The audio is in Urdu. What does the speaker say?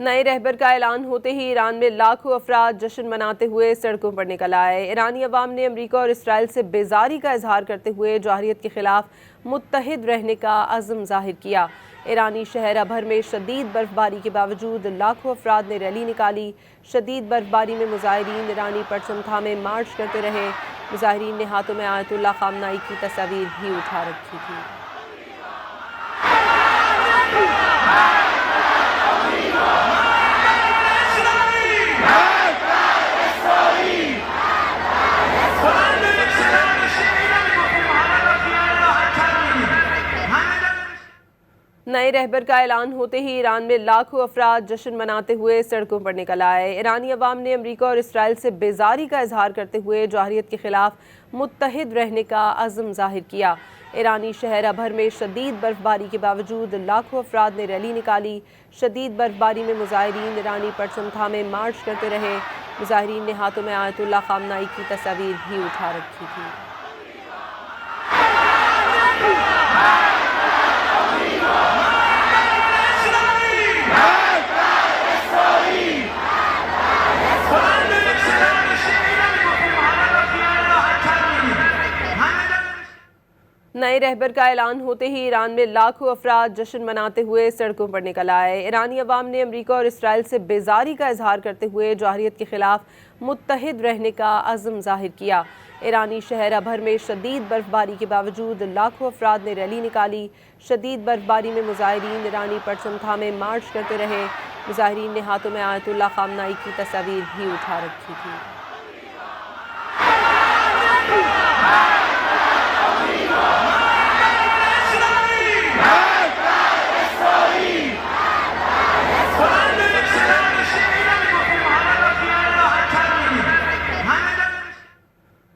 نئے رہبر کا اعلان ہوتے ہی ایران میں لاکھوں افراد جشن مناتے ہوئے سڑکوں پر نکل آئے۔ ایرانی عوام نے امریکہ اور اسرائیل سے بیزاری کا اظہار کرتے ہوئے جوہریت کے خلاف متحد رہنے کا عزم ظاہر کیا۔ ایرانی شہر ابھر میں شدید برفباری کے باوجود لاکھوں افراد نے ریلی نکالی۔ شدید برفباری میں مظاہرین ایرانی پرچم تھامے مارچ کرتے رہے۔ مظاہرین نے ہاتھوں میں آیت اللہ خامنائی کی تصاویر بھی اٹھا رکھی تھی۔ نئے رہبر کا اعلان ہوتے ہی ایران میں لاکھوں افراد جشن مناتے ہوئے سڑکوں پر نکل آئے۔ ایرانی عوام نے امریکہ اور اسرائیل سے بیزاری کا اظہار کرتے ہوئے جوہریت کے خلاف متحد رہنے کا عزم ظاہر کیا۔ ایرانی شہر ابھر میں شدید برفباری کے باوجود لاکھوں افراد نے ریلی نکالی۔ شدید برفباری میں مظاہرین ایرانی پرچم تھامے مارچ کرتے رہے۔ مظاہرین نے ہاتھوں میں آیت اللہ خامنائی کی تصاویر بھی اٹھا رکھی تھی۔ نئے رہبر کا اعلان ہوتے ہی ایران میں لاکھوں افراد جشن مناتے ہوئے سڑکوں پر نکل آئے۔ ایرانی عوام نے امریکہ اور اسرائیل سے بیزاری کا اظہار کرتے ہوئے جوہریت کے خلاف متحد رہنے کا عزم ظاہر کیا۔ ایرانی شہر ابھر میں شدید برفباری کے باوجود لاکھوں افراد نے ریلی نکالی۔ شدید برفباری میں مظاہرین ایرانی پرچم تھامے مارچ کرتے رہے۔ مظاہرین نے ہاتھوں میں آیت اللہ خامنائی کی تصاویر بھی اٹھا رکھی تھی۔